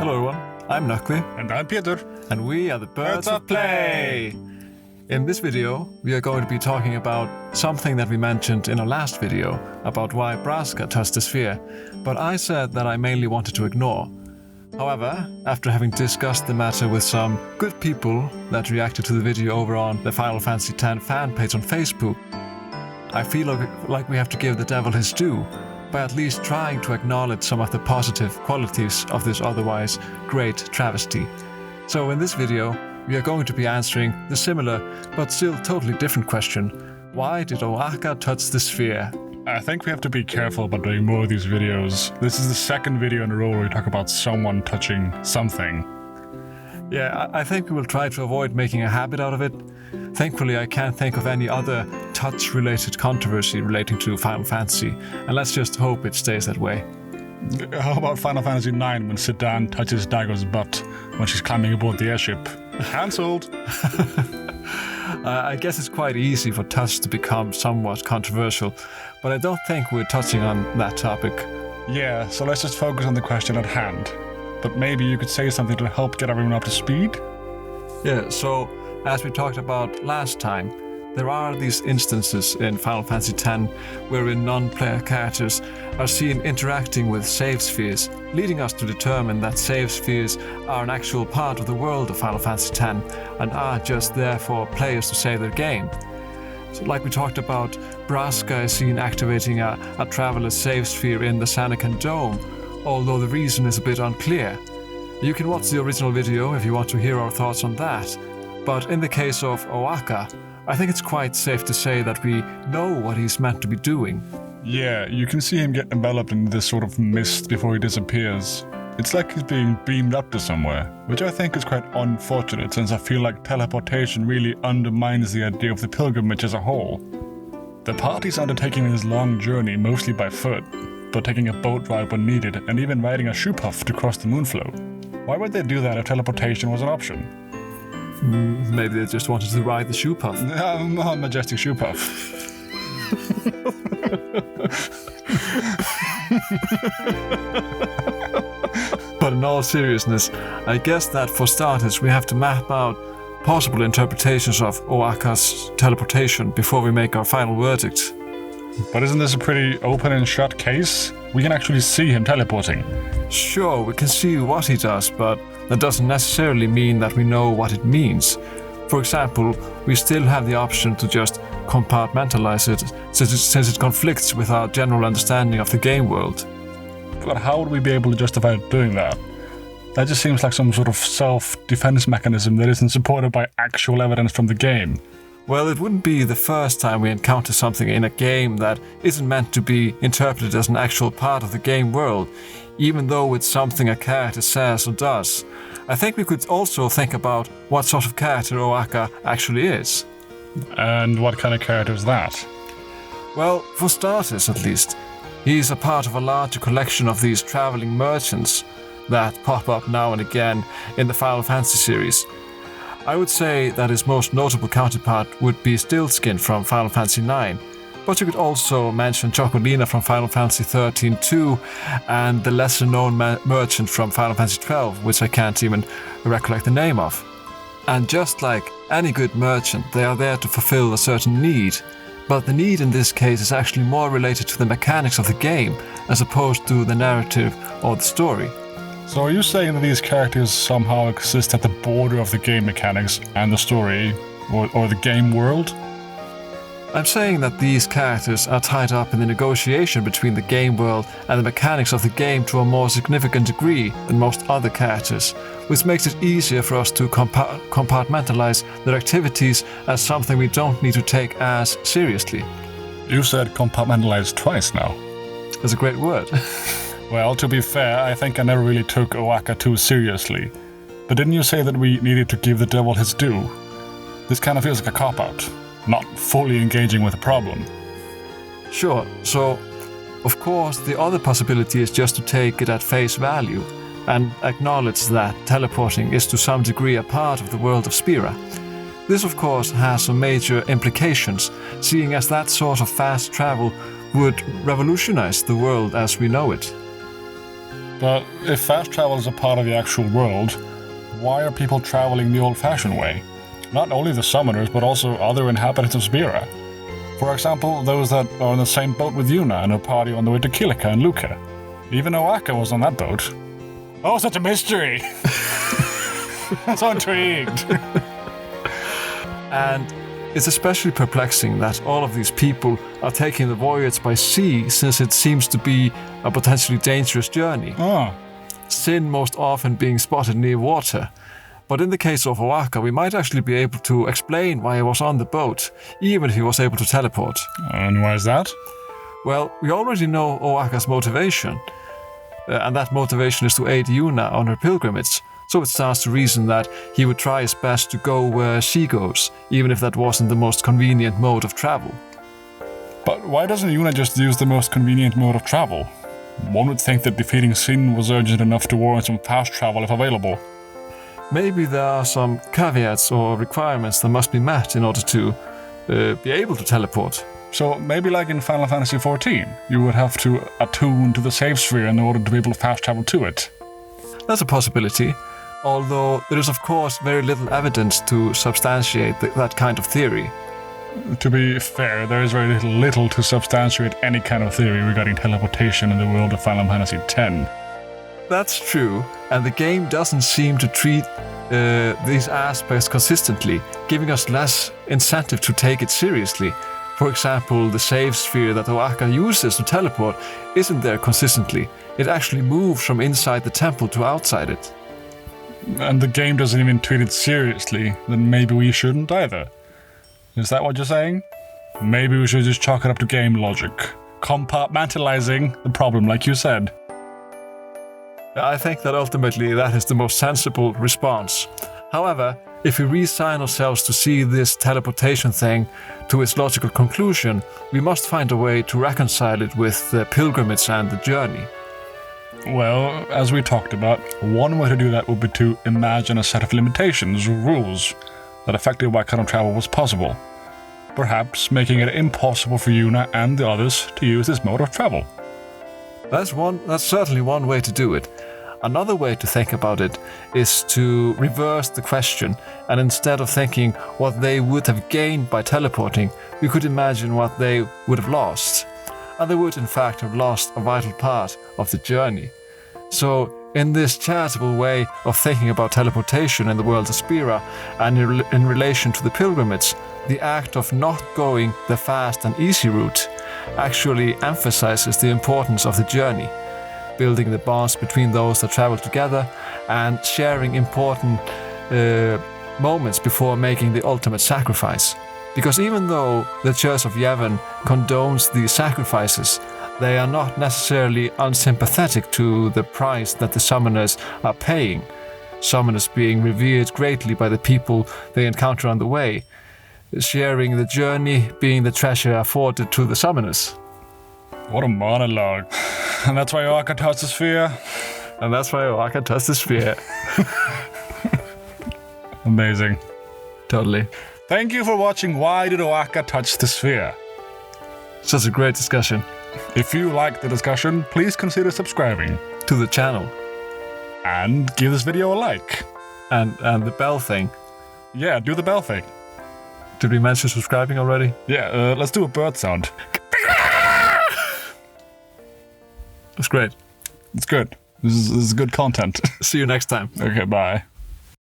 Hello everyone, I'm Nökkvi. And I'm Peter. And we are the Birds of Play! In this video, we are going to be talking about something that we mentioned in our last video, about why Braska touched the sphere, but I said that I mainly wanted to ignore. However, after having discussed the matter with some good people that reacted to the video over on the Final Fantasy X fan page on Facebook, I feel like we have to give the devil his due by at least trying to acknowledge some of the positive qualities of this otherwise great travesty. So in this video, we are going to be answering the similar but still totally different question: why did O'aka touch the sphere? I think we have to be careful about doing more of these videos. This is the second video in a row where we talk about someone touching something. Yeah, I think we will try to avoid making a habit out of it. Thankfully, I can't think of any other touch-related controversy relating to Final Fantasy, and let's just hope it stays that way. How about Final Fantasy IX when Sedan touches Daigo's butt when she's climbing aboard the airship? Cancelled! I guess it's quite easy for touch to become somewhat controversial, but I don't think we're touching on that topic. Yeah, so let's just focus on the question at hand. But maybe you could say something to help get everyone up to speed? Yeah, so as we talked about last time, there are these instances in Final Fantasy X wherein non-player characters are seen interacting with save spheres, leading us to determine that save spheres are an actual part of the world of Final Fantasy X and are just there for players to save their game. So like we talked about, Braska is seen activating a Traveler's save sphere in the Sanakan Dome, although the reason is a bit unclear. You can watch the original video if you want to hear our thoughts on that, but in the case of O'aka, I think it's quite safe to say that we know what he's meant to be doing. Yeah, you can see him get enveloped in this sort of mist before he disappears. It's like he's being beamed up to somewhere, which I think is quite unfortunate since I feel like teleportation really undermines the idea of the pilgrimage as a whole. The party's undertaking this long journey mostly by foot, but taking a boat ride when needed and even riding a shoe puff to cross the moonflow. Why would they do that if teleportation was an option? Maybe they just wanted to ride the shoe puff. Majestic shoe puff. But in all seriousness, I guess that for starters we have to map out possible interpretations of O'aka's teleportation before we make our final verdict. But isn't this a pretty open and shut case? We can actually see him teleporting. Sure, we can see what he does, but that doesn't necessarily mean that we know what it means. For example, we still have the option to just compartmentalize it, since it conflicts with our general understanding of the game world. But how would we be able to justify doing that? That just seems like some sort of self-defense mechanism that isn't supported by actual evidence from the game. Well, it wouldn't be the first time we encounter something in a game that isn't meant to be interpreted as an actual part of the game world, even though it's something a character says or does. I think we could also think about what sort of character O'aka actually is. And what kind of character is that? Well, for starters at least, he's a part of a larger collection of these traveling merchants that pop up now and again in the Final Fantasy series. I would say that his most notable counterpart would be Stillskin from Final Fantasy IX, but you could also mention Chocolina from Final Fantasy XIII too, and the lesser-known merchant from Final Fantasy XII, which I can't even recollect the name of. And just like any good merchant, they are there to fulfill a certain need, but the need in this case is actually more related to the mechanics of the game, as opposed to the narrative or the story. So are you saying that these characters somehow exist at the border of the game mechanics and the story, or the game world? I'm saying that these characters are tied up in the negotiation between the game world and the mechanics of the game to a more significant degree than most other characters, which makes it easier for us to compartmentalize their activities as something we don't need to take as seriously. You said compartmentalize twice now. That's a great word. Well, to be fair, I think I never really took O'aka too seriously. But didn't you say that we needed to give the devil his due? This kind of feels like a cop-out, not fully engaging with the problem. Sure, so of course the other possibility is just to take it at face value and acknowledge that teleporting is to some degree a part of the world of Spira. This of course has some major implications, seeing as that sort of fast travel would revolutionize the world as we know it. But if fast travel is a part of the actual world, why are people traveling the old-fashioned way? Not only the summoners, but also other inhabitants of Spira. For example, those that are on the same boat with Yuna and her party on the way to Kilika and Luca. Even O'aka was on that boat. Oh, such a mystery! I'm so intrigued! And it's especially perplexing that all of these people are taking the voyage by sea, since it seems to be a potentially dangerous journey. Oh. Sin most often being spotted near water. But in the case of O'aka, we might actually be able to explain why he was on the boat, even if he was able to teleport. And why is that? Well, we already know O'aka's motivation, and that motivation is to aid Yuna on her pilgrimage, so it stands to reason that he would try his best to go where she goes, even if that wasn't the most convenient mode of travel. But why doesn't Yuna just use the most convenient mode of travel? One would think that defeating Sin was urgent enough to warrant some fast travel if available. Maybe there are some caveats or requirements that must be met in order to be able to teleport. So maybe like in Final Fantasy XIV, you would have to attune to the save sphere in order to be able to fast travel to it. That's a possibility, although there is of course very little evidence to substantiate that kind of theory. To be fair, there is very little to substantiate any kind of theory regarding teleportation in the world of Final Fantasy X. That's true, and the game doesn't seem to treat these aspects consistently, giving us less incentive to take it seriously. For example, the save sphere that O'aka uses to teleport isn't there consistently. It actually moves from inside the temple to outside it. And the game doesn't even treat it seriously, then maybe we shouldn't either. Is that what you're saying? Maybe we should just chalk it up to game logic. Compartmentalizing the problem, like you said. I think that ultimately that is the most sensible response. However, if we resign ourselves to see this teleportation thing to its logical conclusion, we must find a way to reconcile it with the pilgrimage and the journey. Well, as we talked about, one way to do that would be to imagine a set of limitations or rules that affected what kind of travel was possible, perhaps making it impossible for Yuna and the others to use this mode of travel. That's certainly one way to do it. Another way to think about it is to reverse the question, and instead of thinking what they would have gained by teleporting, we could imagine what they would have lost. And they would in fact have lost a vital part of the journey. So, in this charitable way of thinking about teleportation in the world of Spira, and in relation to the pilgrimage, the act of not going the fast and easy route actually emphasizes the importance of the journey, building the bonds between those that travel together and sharing important moments before making the ultimate sacrifice. Because even though the Church of Yevon condones these sacrifices, they are not necessarily unsympathetic to the price that the summoners are paying, summoners being revered greatly by the people they encounter on the way, sharing the journey being the treasure afforded to the summoners. What a monologue. And that's why O'aka touched the sphere. And that's why O'aka touched the sphere. Amazing. Totally. Thank you for watching Why Did O'aka Touch the Sphere? Such a great discussion. If you liked the discussion, please consider subscribing To the channel. and give this video a like. And the bell thing. Yeah, do the bell thing. Did we mention subscribing already? Yeah, let's do a bird sound. That's great. It's good. This is good content. See you next time. Okay, bye.